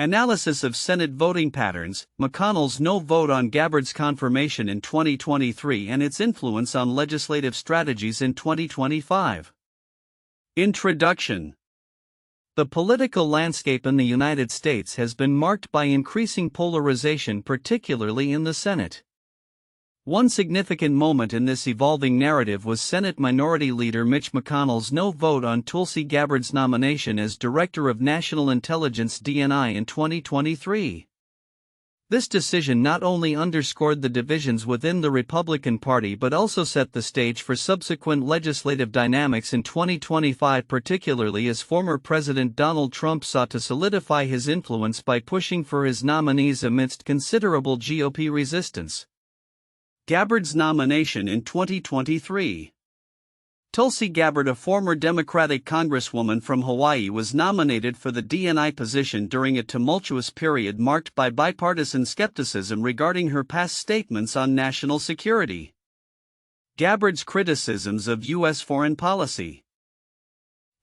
Analysis of Senate voting patterns, McConnell's no vote on Gabbard's confirmation in 2023 and its influence on legislative strategies in 2025. Introduction. The political landscape in the United States has been marked by increasing polarization, particularly in the Senate. One significant moment in this evolving narrative was Senate Minority Leader Mitch McConnell's no vote on Tulsi Gabbard's nomination as Director of National Intelligence (DNI) in 2023. This decision not only underscored the divisions within the Republican Party but also set the stage for subsequent legislative dynamics in 2025, particularly as former President Donald Trump sought to solidify his influence by pushing for his nominees amidst considerable GOP resistance. Gabbard's nomination in 2023. Tulsi Gabbard, a former Democratic Congresswoman from Hawaii, was nominated for the DNI position during a tumultuous period marked by bipartisan skepticism regarding her past statements on national security. Gabbard's criticisms of U.S. foreign policy.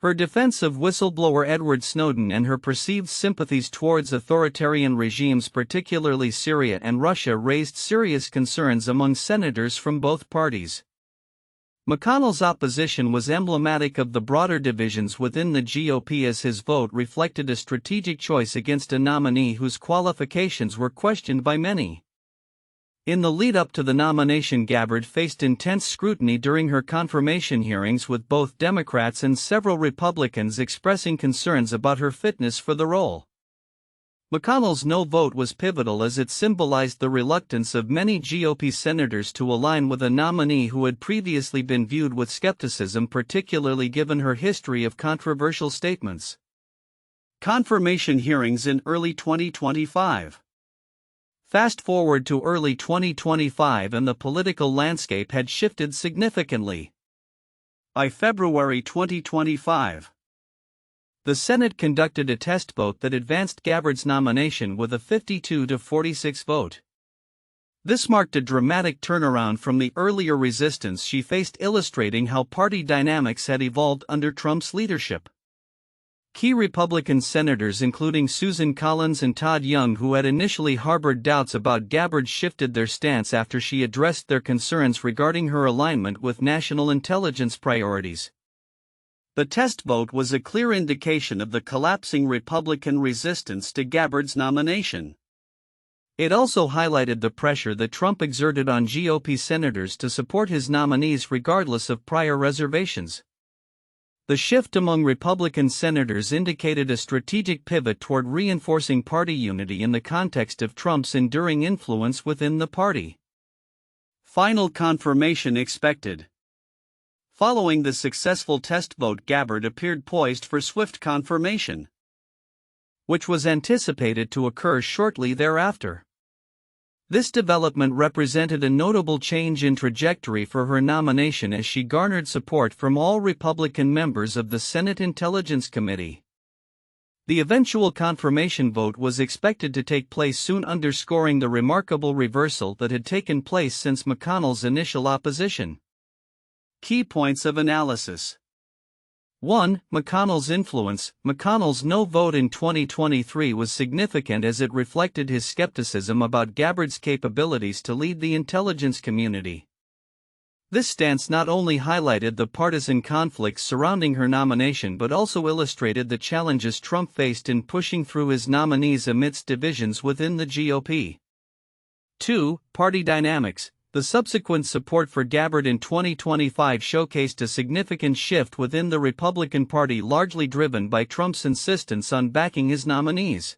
Her defense of whistleblower Edward Snowden and her perceived sympathies towards authoritarian regimes, particularly Syria and Russia, raised serious concerns among senators from both parties. McConnell's opposition was emblematic of the broader divisions within the GOP, as his vote reflected a strategic choice against a nominee whose qualifications were questioned by many. In the lead-up to the nomination, Gabbard faced intense scrutiny during her confirmation hearings, with both Democrats and several Republicans expressing concerns about her fitness for the role. McConnell's no vote was pivotal as it symbolized the reluctance of many GOP senators to align with a nominee who had previously been viewed with skepticism, particularly given her history of controversial statements. Confirmation hearings in early 2025. Fast forward to early 2025 and the political landscape had shifted significantly. By February 2025, the Senate conducted a test vote that advanced Gabbard's nomination with a 52-46 vote. This marked a dramatic turnaround from the earlier resistance she faced, illustrating how party dynamics had evolved under Trump's leadership. Key Republican senators, including Susan Collins and Todd Young, who had initially harbored doubts about Gabbard, shifted their stance after she addressed their concerns regarding her alignment with national intelligence priorities. The test vote was a clear indication of the collapsing Republican resistance to Gabbard's nomination. It also highlighted the pressure that Trump exerted on GOP senators to support his nominees regardless of prior reservations. The shift among Republican senators indicated a strategic pivot toward reinforcing party unity in the context of Trump's enduring influence within the party. Final confirmation expected. Following the successful test vote, Gabbard appeared poised for swift confirmation, which was anticipated to occur shortly thereafter. This development represented a notable change in trajectory for her nomination, as she garnered support from all Republican members of the Senate Intelligence Committee. The eventual confirmation vote was expected to take place soon, underscoring the remarkable reversal that had taken place since McConnell's initial opposition. Key points of analysis. 1. McConnell's influence. McConnell's no vote in 2023 was significant as it reflected his skepticism about Gabbard's capabilities to lead the intelligence community. This stance not only highlighted the partisan conflicts surrounding her nomination but also illustrated the challenges Trump faced in pushing through his nominees amidst divisions within the GOP. 2. Party dynamics. The subsequent support for Gabbard in 2025 showcased a significant shift within the Republican Party, largely driven by Trump's insistence on backing his nominees.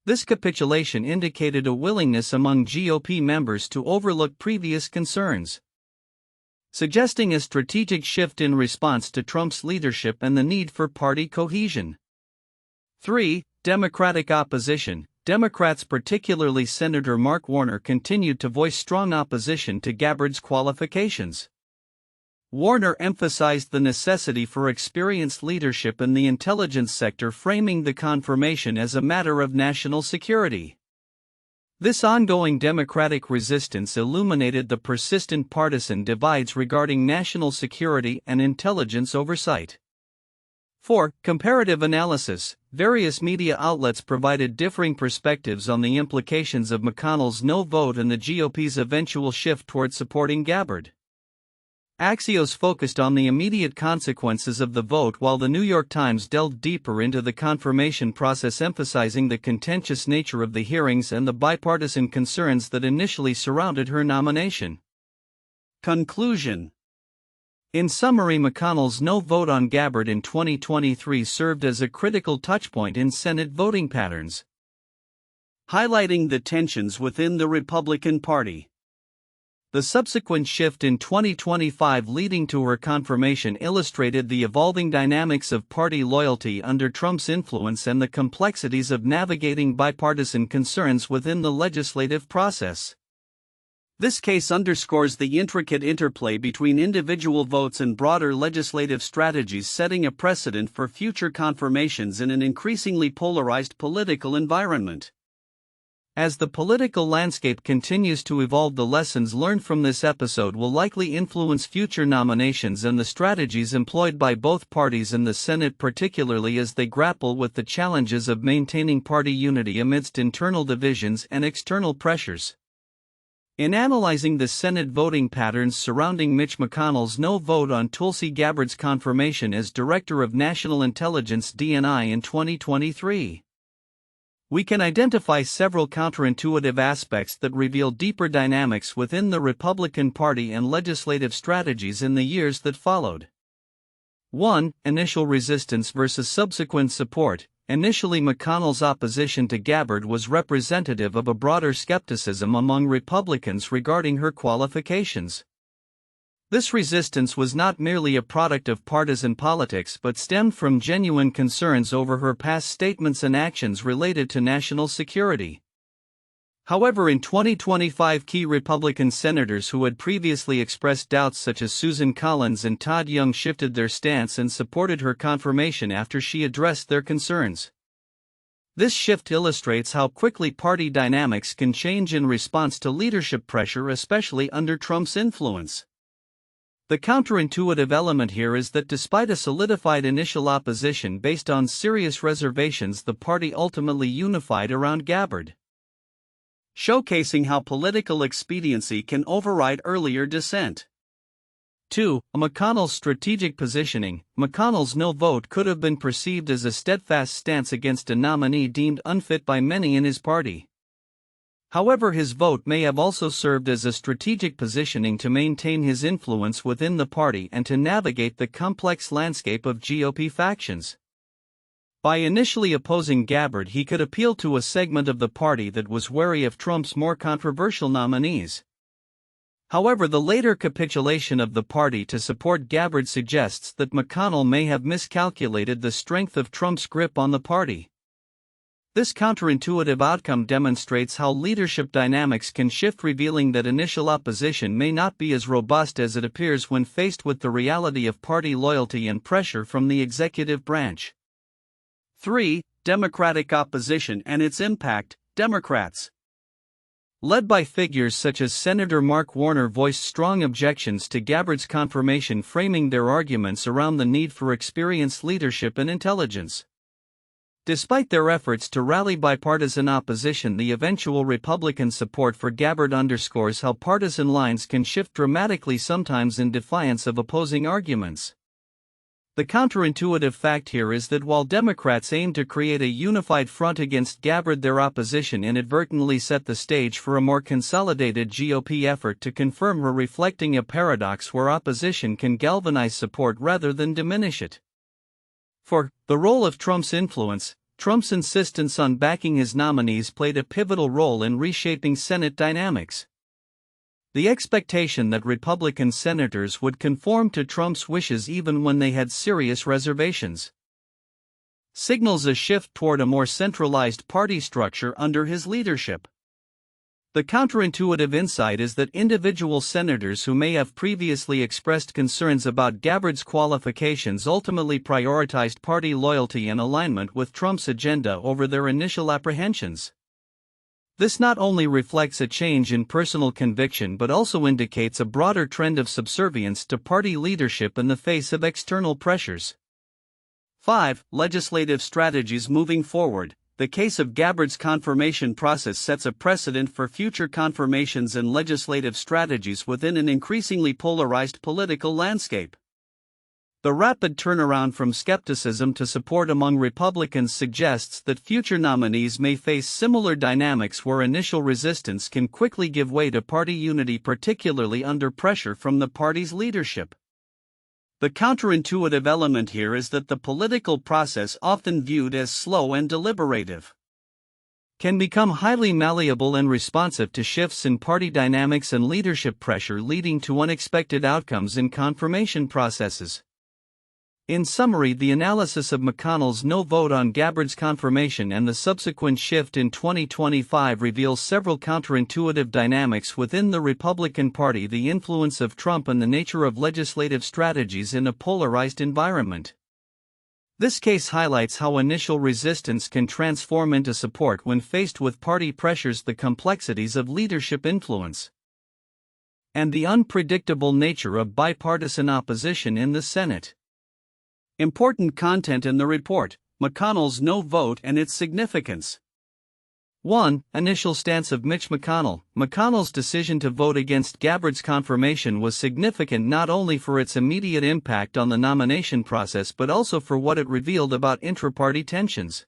This capitulation indicated a willingness among GOP members to overlook previous concerns, suggesting a strategic shift in response to Trump's leadership and the need for party cohesion. 3. Democratic opposition. Democrats, particularly Senator Mark Warner, continued to voice strong opposition to Gabbard's qualifications. Warner emphasized the necessity for experienced leadership in the intelligence sector, framing the confirmation as a matter of national security. This ongoing Democratic resistance illuminated the persistent partisan divides regarding national security and intelligence oversight. 4. Comparative analysis. Various media outlets provided differing perspectives on the implications of McConnell's no vote and the GOP's eventual shift toward supporting Gabbard. Axios focused on the immediate consequences of the vote, while the New York Times delved deeper into the confirmation process, emphasizing the contentious nature of the hearings and the bipartisan concerns that initially surrounded her nomination. Conclusion. In summary, McConnell's no vote on Gabbard in 2023 served as a critical touchpoint in Senate voting patterns, highlighting the tensions within the Republican Party. The subsequent shift in 2025 leading to her confirmation illustrated the evolving dynamics of party loyalty under Trump's influence and the complexities of navigating bipartisan concerns within the legislative process. This case underscores the intricate interplay between individual votes and broader legislative strategies, setting a precedent for future confirmations in an increasingly polarized political environment. As the political landscape continues to evolve, the lessons learned from this episode will likely influence future nominations and the strategies employed by both parties in the Senate, particularly as they grapple with the challenges of maintaining party unity amidst internal divisions and external pressures. In analyzing the Senate voting patterns surrounding Mitch McConnell's no vote on Tulsi Gabbard's confirmation as Director of National Intelligence (DNI) in 2023, we can identify several counterintuitive aspects that reveal deeper dynamics within the Republican Party and legislative strategies in the years that followed. 1. Initial resistance versus subsequent support. Initially, McConnell's opposition to Gabbard was representative of a broader skepticism among Republicans regarding her qualifications. This resistance was not merely a product of partisan politics but stemmed from genuine concerns over her past statements and actions related to national security. However, in 2025, key Republican senators who had previously expressed doubts, such as Susan Collins and Todd Young, shifted their stance and supported her confirmation after she addressed their concerns. This shift illustrates how quickly party dynamics can change in response to leadership pressure, especially under Trump's influence. The counterintuitive element here is that despite a solidified initial opposition based on serious reservations, the party ultimately unified around Gabbard, showcasing how political expediency can override earlier dissent. 2. McConnell's strategic positioning. McConnell's no vote could have been perceived as a steadfast stance against a nominee deemed unfit by many in his party. However, his vote may have also served as a strategic positioning to maintain his influence within the party and to navigate the complex landscape of GOP factions. By initially opposing Gabbard, he could appeal to a segment of the party that was wary of Trump's more controversial nominees. However, the later capitulation of the party to support Gabbard suggests that McConnell may have miscalculated the strength of Trump's grip on the party. This counterintuitive outcome demonstrates how leadership dynamics can shift, revealing that initial opposition may not be as robust as it appears when faced with the reality of party loyalty and pressure from the executive branch. 3. Democratic opposition and its impact. Democrats, led by figures such as Senator Mark Warner, voiced strong objections to Gabbard's confirmation, framing their arguments around the need for experienced leadership and intelligence. Despite their efforts to rally bipartisan opposition, the eventual Republican support for Gabbard underscores how partisan lines can shift dramatically, sometimes in defiance of opposing arguments. The counterintuitive fact here is that while Democrats aim to create a unified front against Gabbard, their opposition inadvertently set the stage for a more consolidated GOP effort to confirm her, reflecting a paradox where opposition can galvanize support rather than diminish it. 4. The role of Trump's influence. Trump's insistence on backing his nominees played a pivotal role in reshaping Senate dynamics. The expectation that Republican senators would conform to Trump's wishes even when they had serious reservations signals a shift toward a more centralized party structure under his leadership. The counterintuitive insight is that individual senators who may have previously expressed concerns about Gabbard's qualifications ultimately prioritized party loyalty and alignment with Trump's agenda over their initial apprehensions. This not only reflects a change in personal conviction but also indicates a broader trend of subservience to party leadership in the face of external pressures. 5. Legislative strategies moving forward. The case of Gabbard's confirmation process sets a precedent for future confirmations and legislative strategies within an increasingly polarized political landscape. The rapid turnaround from skepticism to support among Republicans suggests that future nominees may face similar dynamics where initial resistance can quickly give way to party unity, particularly under pressure from the party's leadership. The counterintuitive element here is that the political process, often viewed as slow and deliberative, can become highly malleable and responsive to shifts in party dynamics and leadership pressure, leading to unexpected outcomes in confirmation processes. In summary, the analysis of McConnell's no vote on Gabbard's confirmation and the subsequent shift in 2025 reveals several counterintuitive dynamics within the Republican Party, the influence of Trump, and the nature of legislative strategies in a polarized environment. This case highlights how initial resistance can transform into support when faced with party pressures, the complexities of leadership influence, and the unpredictable nature of bipartisan opposition in the Senate. Important content in the report: McConnell's no vote and its significance. 1. Initial stance of Mitch McConnell. McConnell's decision to vote against Gabbard's confirmation was significant not only for its immediate impact on the nomination process but also for what it revealed about intra-party tensions.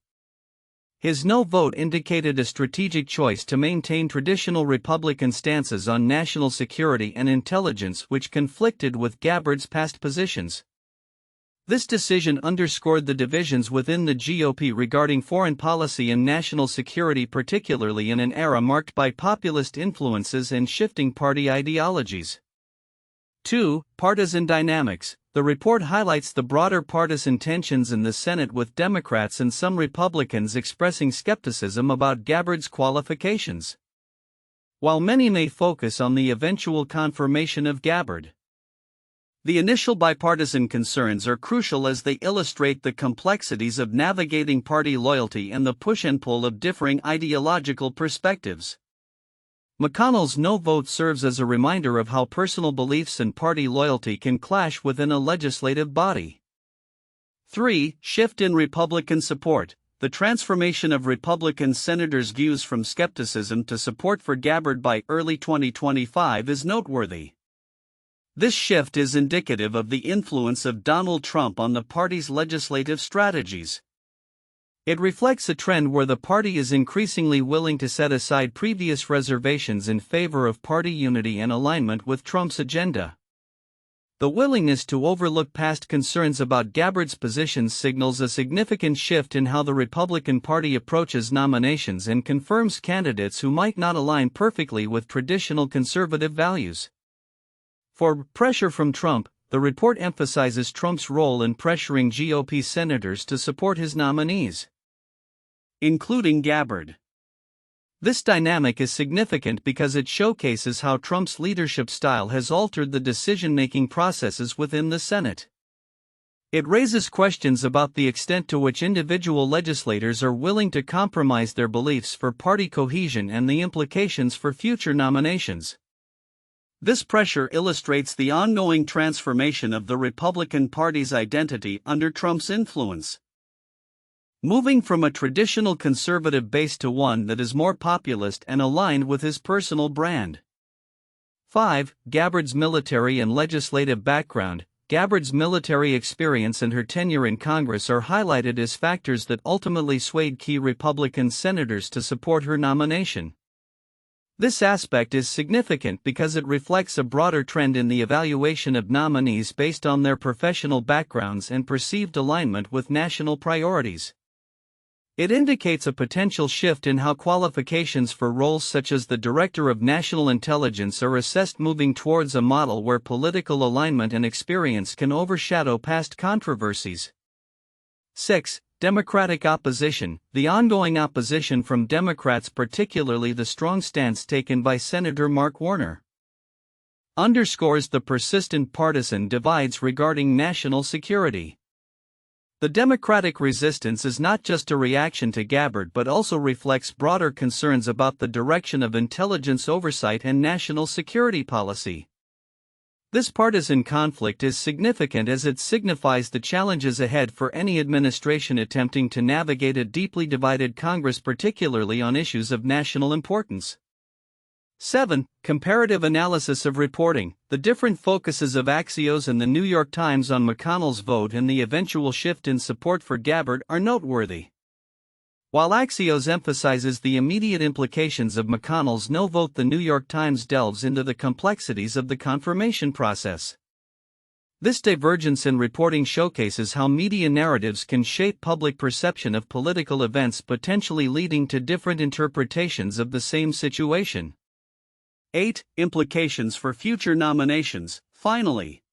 His no vote indicated a strategic choice to maintain traditional Republican stances on national security and intelligence, which conflicted with Gabbard's past positions. This decision underscored the divisions within the GOP regarding foreign policy and national security, particularly in an era marked by populist influences and shifting party ideologies. 2. Partisan dynamics. The report highlights the broader partisan tensions in the Senate, with Democrats and some Republicans expressing skepticism about Gabbard's qualifications. While many may focus on the eventual confirmation of Gabbard, the initial bipartisan concerns are crucial as they illustrate the complexities of navigating party loyalty and the push and pull of differing ideological perspectives. McConnell's no vote serves as a reminder of how personal beliefs and party loyalty can clash within a legislative body. 3. Shift in Republican support. The transformation of Republican senators' views from skepticism to support for Gabbard by early 2025 is noteworthy. This shift is indicative of the influence of Donald Trump on the party's legislative strategies. It reflects a trend where the party is increasingly willing to set aside previous reservations in favor of party unity and alignment with Trump's agenda. The willingness to overlook past concerns about Gabbard's positions signals a significant shift in how the Republican Party approaches nominations and confirms candidates who might not align perfectly with traditional conservative values. For pressure from Trump, the report emphasizes Trump's role in pressuring GOP senators to support his nominees, including Gabbard. This dynamic is significant because it showcases how Trump's leadership style has altered the decision-making processes within the Senate. It raises questions about the extent to which individual legislators are willing to compromise their beliefs for party cohesion and the implications for future nominations. This pressure illustrates the ongoing transformation of the Republican Party's identity under Trump's influence, moving from a traditional conservative base to one that is more populist and aligned with his personal brand. 5. Gabbard's military and legislative background. Gabbard's military experience and her tenure in Congress are highlighted as factors that ultimately swayed key Republican senators to support her nomination. This aspect is significant because it reflects a broader trend in the evaluation of nominees based on their professional backgrounds and perceived alignment with national priorities. It indicates a potential shift in how qualifications for roles such as the Director of National Intelligence are assessed, moving towards a model where political alignment and experience can overshadow past controversies. 6. Democratic opposition. The ongoing opposition from Democrats, particularly the strong stance taken by Senator Mark Warner, underscores the persistent partisan divides regarding national security. The Democratic resistance is not just a reaction to Gabbard but also reflects broader concerns about the direction of intelligence oversight and national security policy. This partisan conflict is significant as it signifies the challenges ahead for any administration attempting to navigate a deeply divided Congress, particularly on issues of national importance. 7. Comparative analysis of reporting. The different focuses of Axios and the New York Times on McConnell's vote and the eventual shift in support for Gabbard are noteworthy. While Axios emphasizes the immediate implications of McConnell's no vote, the New York Times delves into the complexities of the confirmation process. This divergence in reporting showcases how media narratives can shape public perception of political events, potentially leading to different interpretations of the same situation. 8. Implications for future nominations. Finally,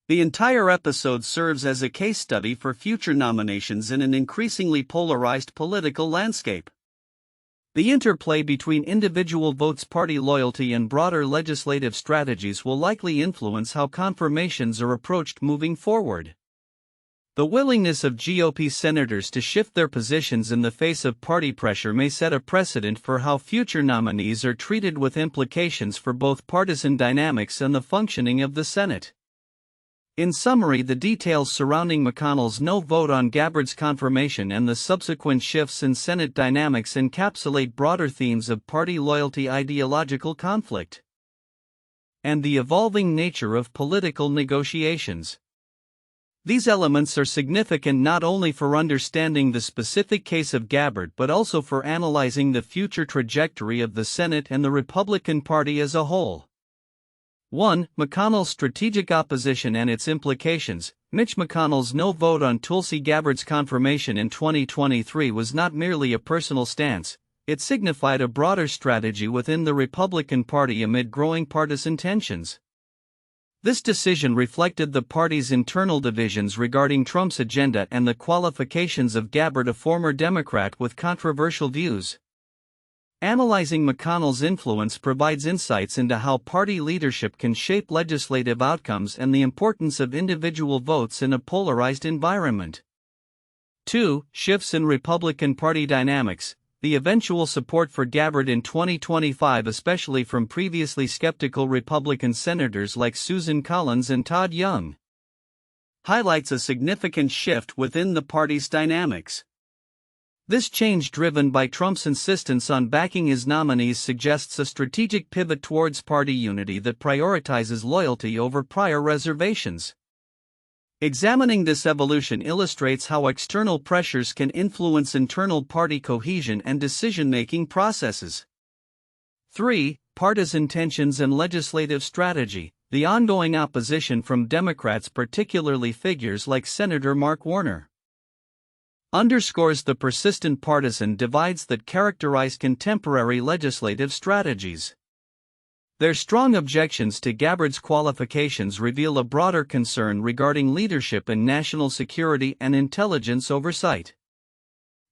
the entire episode serves as a case study for future nominations in an increasingly polarized political landscape. The interplay between individual votes, party loyalty, and broader legislative strategies will likely influence how confirmations are approached moving forward. The willingness of GOP senators to shift their positions in the face of party pressure may set a precedent for how future nominees are treated, with implications for both partisan dynamics and the functioning of the Senate. In summary, the details surrounding McConnell's no vote on Gabbard's confirmation and the subsequent shifts in Senate dynamics encapsulate broader themes of party loyalty, ideological conflict, and the evolving nature of political negotiations. These elements are significant not only for understanding the specific case of Gabbard but also for analyzing the future trajectory of the Senate and the Republican Party as a whole. 1. McConnell's strategic opposition and its implications. Mitch McConnell's no vote on Tulsi Gabbard's confirmation in 2023 was not merely a personal stance, it signified a broader strategy within the Republican Party amid growing partisan tensions. This decision reflected the party's internal divisions regarding Trump's agenda and the qualifications of Gabbard, a former Democrat with controversial views. Analyzing McConnell's influence provides insights into how party leadership can shape legislative outcomes and the importance of individual votes in a polarized environment. 2. Shifts in Republican Party dynamics. The eventual support for Gabbard in 2025, especially from previously skeptical Republican senators like Susan Collins and Todd Young, highlights a significant shift within the party's dynamics. This change, driven by Trump's insistence on backing his nominees, suggests a strategic pivot towards party unity that prioritizes loyalty over prior reservations. Examining this evolution illustrates how external pressures can influence internal party cohesion and decision-making processes. 3. Partisan tensions and legislative strategy. The ongoing opposition from Democrats, particularly figures like Senator Mark Warner, underscores the persistent partisan divides that characterize contemporary legislative strategies. Their strong objections to Gabbard's qualifications reveal a broader concern regarding leadership in national security and intelligence oversight.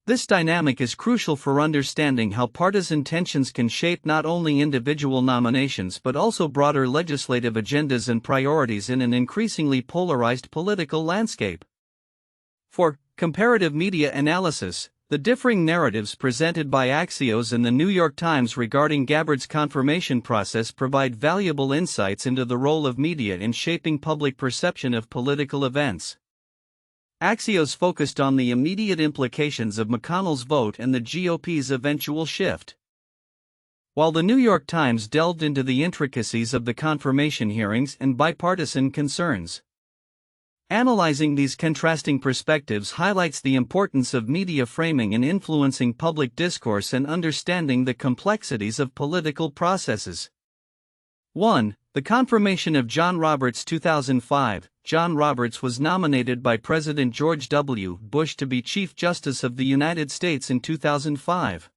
This dynamic is crucial for understanding how partisan tensions can shape not only individual nominations but also broader legislative agendas and priorities in an increasingly polarized political landscape. 4. Comparative media analysis. The differing narratives presented by Axios and the New York Times regarding Gabbard's confirmation process provide valuable insights into the role of media in shaping public perception of political events. Axios focused on the immediate implications of McConnell's vote and the GOP's eventual shift, while the New York Times delved into the intricacies of the confirmation hearings and bipartisan concerns. Analyzing these contrasting perspectives highlights the importance of media framing in influencing public discourse and understanding the complexities of political processes. 1. The confirmation of John Roberts. 2005. John Roberts was nominated by President George W. Bush to be Chief Justice of the United States in 2005.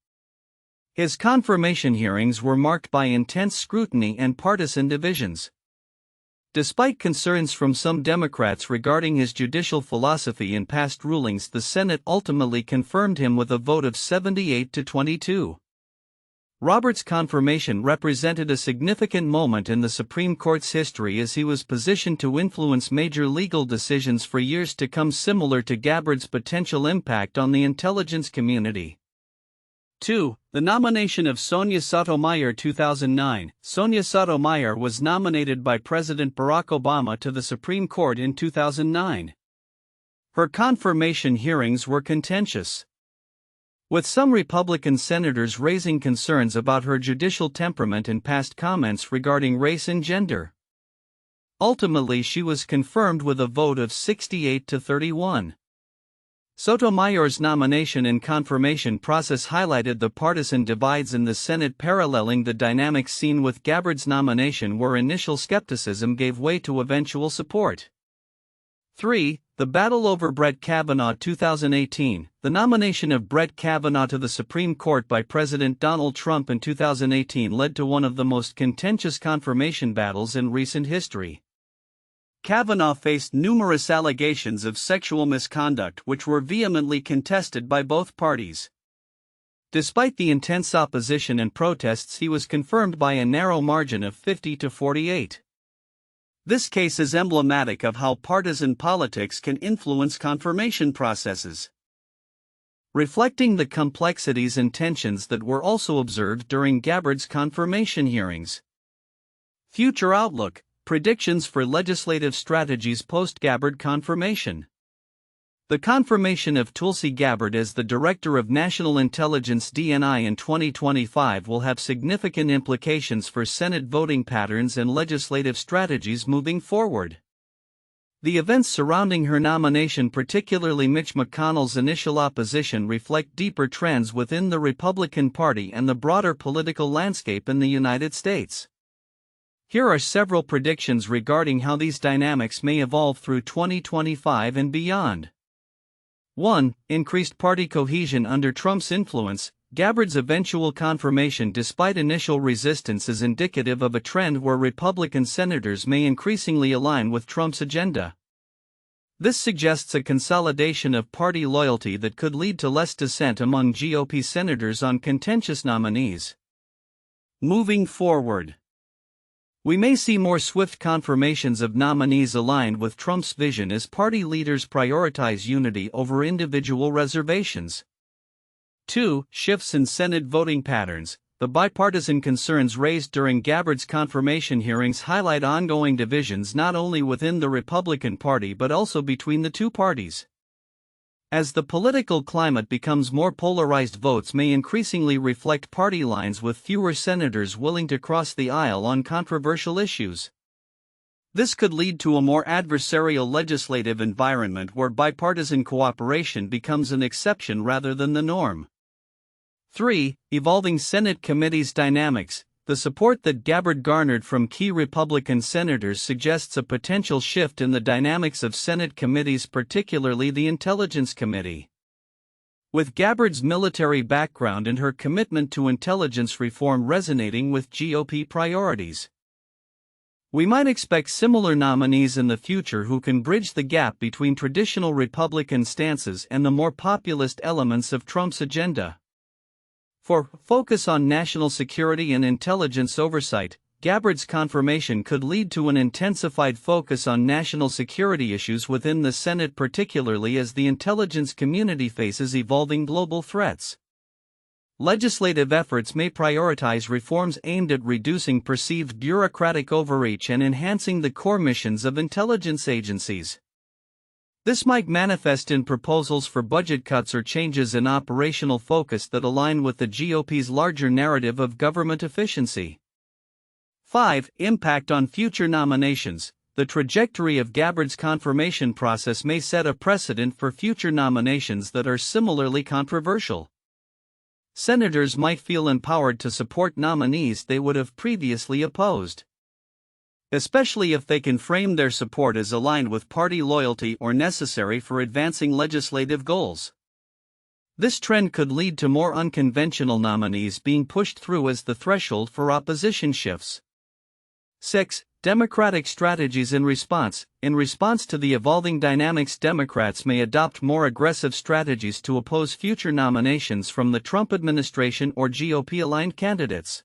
His confirmation hearings were marked by intense scrutiny and partisan divisions. Despite concerns from some Democrats regarding his judicial philosophy and past rulings, the Senate ultimately confirmed him with a vote of 78 to 22. Roberts' confirmation represented a significant moment in the Supreme Court's history as he was positioned to influence major legal decisions for years to come, similar to Gabbard's potential impact on the intelligence community. 2. The nomination of Sonia Sotomayor 2009. Sonia Sotomayor was nominated by President Barack Obama to the Supreme Court in 2009. Her confirmation hearings were contentious, with some Republican senators raising concerns about her judicial temperament and past comments regarding race and gender. Ultimately, she was confirmed with a vote of 68 to 31. Sotomayor's nomination and confirmation process highlighted the partisan divides in the Senate, paralleling the dynamics seen with Gabbard's nomination, where initial skepticism gave way to eventual support. 3. The battle over Brett Kavanaugh 2018. The nomination of Brett Kavanaugh to the Supreme Court by President Donald Trump in 2018 led to one of the most contentious confirmation battles in recent history. Kavanaugh faced numerous allegations of sexual misconduct which were vehemently contested by both parties. Despite the intense opposition and protests, he was confirmed by a narrow margin of 50 to 48. This case is emblematic of how partisan politics can influence confirmation processes, reflecting the complexities and tensions that were also observed during Gabbard's confirmation hearings. Future outlook. Predictions for legislative strategies post-Gabbard confirmation. The confirmation of Tulsi Gabbard as the Director of National Intelligence (DNI) in 2025 will have significant implications for Senate voting patterns and legislative strategies moving forward. The events surrounding her nomination, particularly Mitch McConnell's initial opposition, reflect deeper trends within the Republican Party and the broader political landscape in the United States. Here are several predictions regarding how these dynamics may evolve through 2025 and beyond. 1. Increased party cohesion under Trump's influence. Gabbard's eventual confirmation, despite initial resistance, is indicative of a trend where Republican senators may increasingly align with Trump's agenda. This suggests a consolidation of party loyalty that could lead to less dissent among GOP senators on contentious nominees. Moving forward, we may see more swift confirmations of nominees aligned with Trump's vision as party leaders prioritize unity over individual reservations. 2. Shifts in Senate voting patterns. The bipartisan concerns raised during Gabbard's confirmation hearings highlight ongoing divisions not only within the Republican Party but also between the two parties. As the political climate becomes more polarized, votes may increasingly reflect party lines, with fewer senators willing to cross the aisle on controversial issues. This could lead to a more adversarial legislative environment where bipartisan cooperation becomes an exception rather than the norm. 3. Evolving Senate committees dynamics. The support that Gabbard garnered from key Republican senators suggests a potential shift in the dynamics of Senate committees, particularly the Intelligence Committee. With Gabbard's military background and her commitment to intelligence reform resonating with GOP priorities, we might expect similar nominees in the future who can bridge the gap between traditional Republican stances and the more populist elements of Trump's agenda. 4. Focus on national security and intelligence oversight. Gabbard's confirmation could lead to an intensified focus on national security issues within the Senate, particularly as the intelligence community faces evolving global threats. Legislative efforts may prioritize reforms aimed at reducing perceived bureaucratic overreach and enhancing the core missions of intelligence agencies. This might manifest in proposals for budget cuts or changes in operational focus that align with the GOP's larger narrative of government efficiency. 5. Impact on future nominations. The trajectory of Gabbard's confirmation process may set a precedent for future nominations that are similarly controversial. Senators might feel empowered to support nominees they would have previously opposed, especially if they can frame their support as aligned with party loyalty or necessary for advancing legislative goals. This trend could lead to more unconventional nominees being pushed through as the threshold for opposition shifts. 6. Democratic strategies in response. In response to the evolving dynamics, Democrats may adopt more aggressive strategies to oppose future nominations from the Trump administration or GOP-aligned candidates.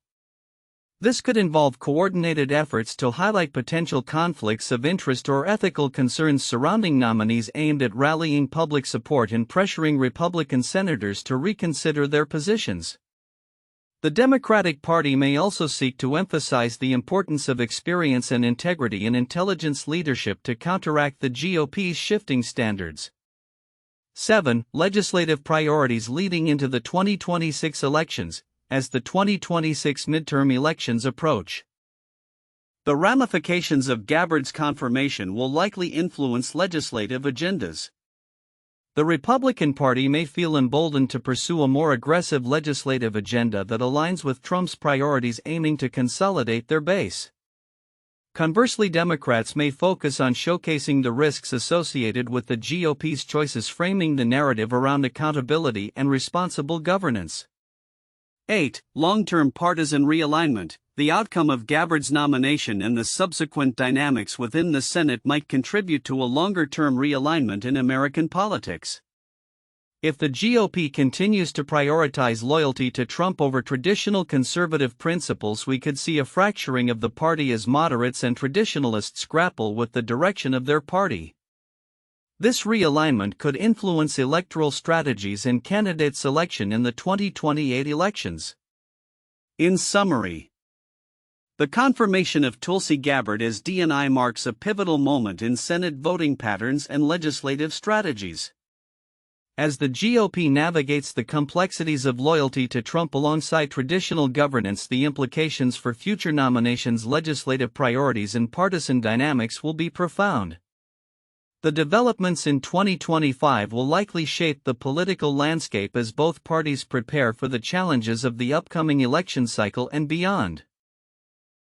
This could involve coordinated efforts to highlight potential conflicts of interest or ethical concerns surrounding nominees, aimed at rallying public support and pressuring Republican senators to reconsider their positions. The Democratic Party may also seek to emphasize the importance of experience and integrity in intelligence leadership to counteract the GOP's shifting standards. 7. Legislative priorities leading into the 2026 elections. As the 2026 midterm elections approach, the ramifications of Gabbard's confirmation will likely influence legislative agendas. The Republican Party may feel emboldened to pursue a more aggressive legislative agenda that aligns with Trump's priorities, aiming to consolidate their base. Conversely, Democrats may focus on showcasing the risks associated with the GOP's choices, framing the narrative around accountability and responsible governance. 8. Long-term partisan realignment. The outcome of Gabbard's nomination and the subsequent dynamics within the Senate might contribute to a longer-term realignment in American politics. If the GOP continues to prioritize loyalty to Trump over traditional conservative principles, we could see a fracturing of the party as moderates and traditionalists grapple with the direction of their party. This realignment could influence electoral strategies and candidate selection in the 2028 elections. In summary, the confirmation of Tulsi Gabbard as DNI marks a pivotal moment in Senate voting patterns and legislative strategies. As the GOP navigates the complexities of loyalty to Trump alongside traditional governance, the implications for future nominations, legislative priorities, and partisan dynamics will be profound. The developments in 2025 will likely shape the political landscape as both parties prepare for the challenges of the upcoming election cycle and beyond.